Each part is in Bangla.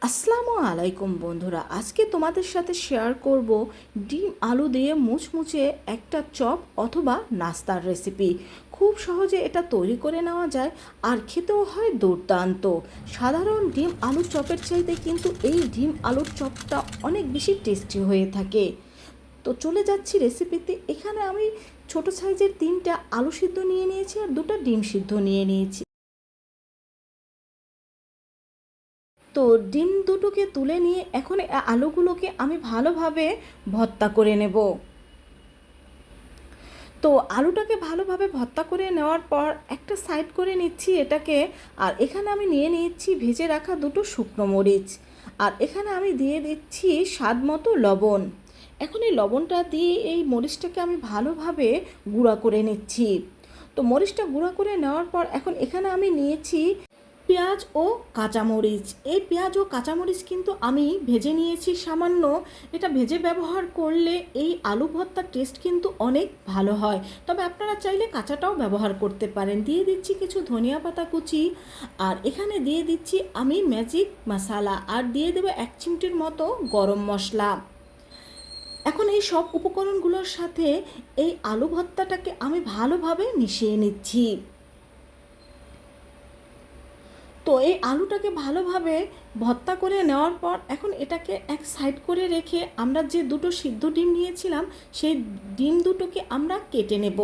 আসসালামু আলাইকুম বন্ধুরা, আজকে তোমাদের সাথে শেয়ার করব ডিম আলু দিয়ে মুচমুচে একটা চপ অথবা নাস্তার রেসিপি। খুব সহজে এটা তৈরি করে নেওয়া যায় আর খেতেও হয় দুর্দান্ত। সাধারণ ডিম আলুর চপের চাইতে কিন্তু এই ডিম আলুর চপটা অনেক বেশি টেস্টি হয়ে থাকে। তো চলে যাচ্ছি রেসিপিতে। এখানে আমি ছোট সাইজের 3টা আলু সিদ্ধ নিয়ে নিয়েছি আর 2টা ডিম সিদ্ধ নিয়ে নিয়েছি। তো ডিম দুটোকে তুলে নিয়ে এখন আলুগুলোকে আমি ভালোভাবে ভর্তা করে নেব। তো আলুটাকে ভালোভাবে ভর্তা করে নেওয়ার পর একটা সাইড করে নিচ্ছি এটাকে। আর এখানে আমি নিয়ে নিচ্ছি ভেজে রাখা 2টো শুকনো মরিচ। আর এখানে আমি দিয়ে দিচ্ছি স্বাদ মতো লবণ। এখন এই লবণটা দিয়ে এই মরিচটাকে আমি ভালোভাবে গুঁড়া করে নিচ্ছি। তো মরিচটা গুঁড়া করে নেওয়ার পর এখন এখানে আমি নিয়েছি পেঁয়াজ ও কাঁচামরিচ। এই পেঁয়াজ ও কাঁচামরিচ কিন্তু আমি ভেজে নিয়েছি সামান্য। এটা ভেজে ব্যবহার করলে এই আলু ভর্তার টেস্ট কিন্তু অনেক ভালো হয়, তবে আপনারা চাইলে কাঁচাটাও ব্যবহার করতে পারেন। দিয়ে দিচ্ছি কিছু ধনিয়া পাতা কুচি, আর এখানে দিয়ে দিচ্ছি আমি ম্যাজিক মশলা, আর দিয়ে দেবো 1 চিমটির মতো গরম মশলা। এখন এই সব উপকরণগুলোর সাথে এই আলু ভর্তাটাকে আমি ভালোভাবে মিশিয়ে নিচ্ছি। তো এই আলুটাকে ভালোভাবে ভর্তা করে নেওয়ার পর এখন এটাকে এক সাইড করে রেখে আমরা যে 2টো সিদ্ধ ডিম নিয়েছিলাম সেই ডিম দুটোকে আমরা কেটে নেব।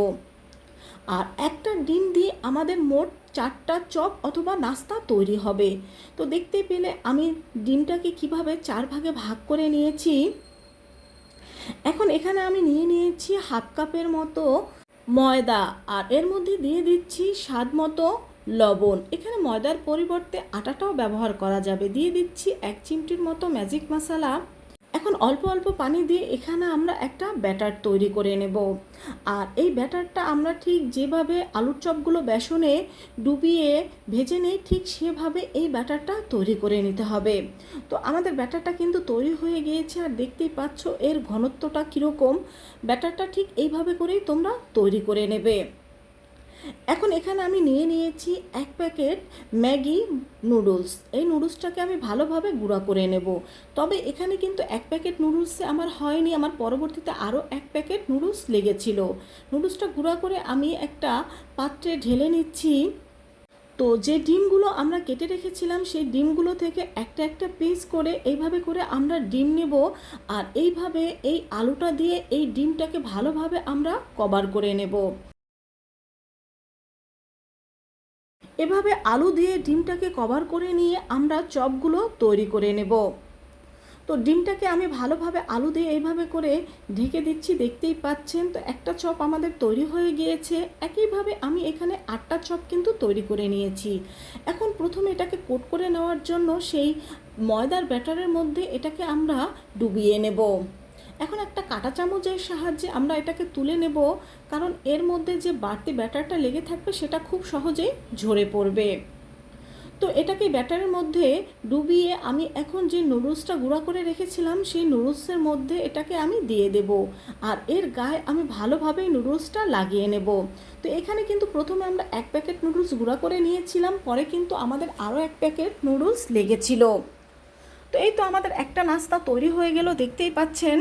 আর একটা ডিম দিয়ে আমাদের মোট 4টা চপ অথবা নাস্তা তৈরি হবে। তো দেখতে পেলে আমি ডিমটাকে কিভাবে 4 ভাগে ভাগ করে নিয়েছি। এখন এখানে আমি নিয়ে নিয়েছি হাফ কাপের মতো ময়দা, আর এর মধ্যে দিয়ে দিচ্ছি স্বাদ মতো লবণ। এখানে ময়দার পরিবর্তে আটাটাও ব্যবহার করা যাবে। দিয়ে দিচ্ছি 1 চিমটির মতো ম্যাজিক মশলা। এখন অল্প অল্প পানি দিয়ে এখানে আমরা একটা ব্যাটার তৈরি করে নেব। আর এই ব্যাটারটা আমরা ঠিক যেভাবে আলুর চপগুলো বেসনে ডুবিয়ে ভেজে নেই, ঠিক সেভাবে এই ব্যাটারটা তৈরি করে নিতে হবে। তো আমাদের ব্যাটারটা কিন্তু তৈরি হয়ে গিয়েছে, আর দেখতেই পাচ্ছ এর ঘনত্বটা কীরকম। ব্যাটারটা ঠিক এইভাবে করেই তোমরা তৈরি করে নেবে। এখন এখানে আমি নিয়ে নিয়েছি 1 প্যাকেট ম্যাগি নুডলস। এই নুডলসটাকে আমি ভালোভাবে গুঁড়া করে নেব। তবে এখানে কিন্তু 1 প্যাকেট নুডলসে আমার হয়নি, আমার পরবর্তীতে আরও 1 প্যাকেট নুডলস লেগেছিল। নুডলসটা গুঁড়া করে আমি একটা পাত্রে ঢেলে নিচ্ছি। তো যে ডিমগুলো আমরা কেটে রেখেছিলাম সেই ডিমগুলো থেকে একটা একটা পিস করে এইভাবে করে আমরা ডিম নেব। আর এইভাবে এই আলুটা দিয়ে এই ডিমটাকে ভালোভাবে আমরা কভার করে নেব। এভাবে আলু দিয়ে ডিমটাকে কভার করে নিয়ে আমরা চপগুলো তৈরি করে নেব। তো ডিমটাকে আমি ভালোভাবে আলু দিয়ে এইভাবে করে ঢেকে দিচ্ছি, দেখতেই পাচ্ছেন। তো একটা চপ আমাদের তৈরি হয়ে গিয়েছে। একইভাবে আমি এখানে 8টা চপ কিন্তু তৈরি করে নিয়েছি। এখন প্রথমে এটাকে কোট করে নেওয়ার জন্য সেই ময়দার ব্যাটারের মধ্যে এটাকে আমরা ডুবিয়ে নেব। এখন একটা কাঁটা চামচের সাহায্যে আমরা এটাকে তুলে নেব, কারণ এর মধ্যে যে বাড়তি ব্যাটারটা লেগে থাকবে সেটা খুব সহজেই ঝরে পড়বে। তো এটাকে ব্যাটারের মধ্যে ডুবিয়ে আমি এখন যে নুডলসটা গুঁড়া করে রেখেছিলাম সেই নুডলসের মধ্যে এটাকে আমি দিয়ে দেব। আর এর গায়ে আমি ভালোভাবে নুডলসটা লাগিয়ে নেব। তো এখানে কিন্তু প্রথমে আমরা 1 প্যাকেট নুডলস গুঁড়া করে নিয়েছিলাম, পরে কিন্তু আমাদের আরও 1 প্যাকেট নুডলস লেগেছিল। তো এই তো আমাদের একটা নাস্তা তৈরি হয়ে গেল, দেখতেই পাচ্ছেন।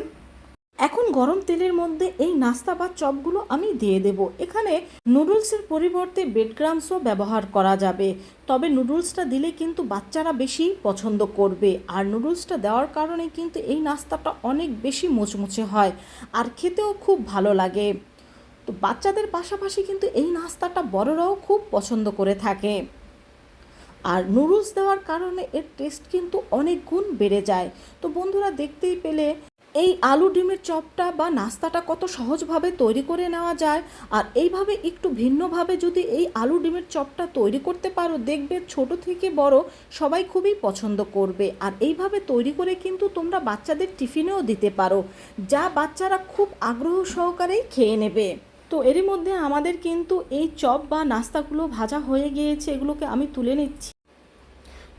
এখন গরম তেলের মধ্যে এই নাস্তা বা চপগুলো আমি দিয়ে দেব। এখানে নুডলসের পরিবর্তে ব্রেড ক্রাম্বসও ব্যবহার করা যাবে, তবে নুডলসটা দিলে কিন্তু বাচ্চারা বেশি পছন্দ করবে। আর নুডলসটা দেওয়ার কারণে কিন্তু এই নাস্তাটা অনেক বেশি মুচমুচে হয় আর খেতেও খুব ভালো লাগে। তো বাচ্চাদের পাশাপাশি কিন্তু এই নাস্তাটা বড়রাও খুব পছন্দ করে থাকে। আর নুডলস দেওয়ার কারণে এর টেস্ট কিন্তু অনেক গুণ বেড়ে যায়। তো বন্ধুরা, দেখতেই পেলে এই আলু ডিমের চপটা বা নাস্তাটা কত সহজভাবে তৈরি করে নেওয়া যায়। আর এইভাবে একটু ভিন্নভাবে যদি এই আলু ডিমের চপটা তৈরি করতে পারো, দেখবে ছোট থেকে বড় সবাই খুবই পছন্দ করবে। আর এইভাবে তৈরি করে কিন্তু তোমরা বাচ্চাদের টিফিনেও দিতে পারো, যা বাচ্চারা খুব আগ্রহ সহকারেই খেয়ে নেবে। তো এরই মধ্যে আমাদের কিন্তু এই চপ বা নাস্তাগুলো ভাজা হয়ে গিয়েছে, এগুলোকে আমি তুলে নিচ্ছি।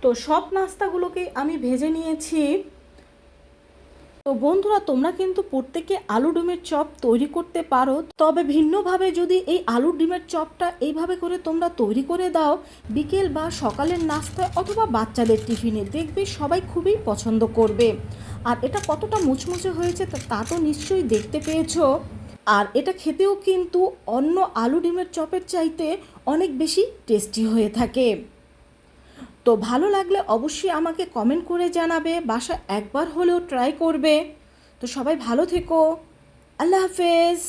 তো সব নাস্তাগুলোকে আমি ভেজে নিয়েছি। তো বন্ধুরা, তোমরা কিন্তু প্রত্যেকে আলু ডিমের চপ তৈরি করতে পারো, তবে ভিন্নভাবে যদি এই আলু ডিমের চপটা এইভাবে করে তোমরা তৈরি করে দাও বিকেল বা সকালের নাস্তায় অথবা বাচ্চাদের টিফিনে, দেখবে সবাই খুবই পছন্দ করবে। আর এটা কতটা মুচমুচে হয়েছে তা তো নিশ্চয়ই দেখতে পেয়েছো। আর এটা খেতেও কিন্তু অন্য আলু ডিমের চপের চাইতে অনেক বেশি টেস্টি হয়ে থাকে। তো ভালো লাগলে অবশ্যই আমাকে কমেন্ট করে জানাবে, বাসায় একবার হলেও ট্রাই করবে। তো সবাই ভালো থেকো। আল্লাহ হাফেজ।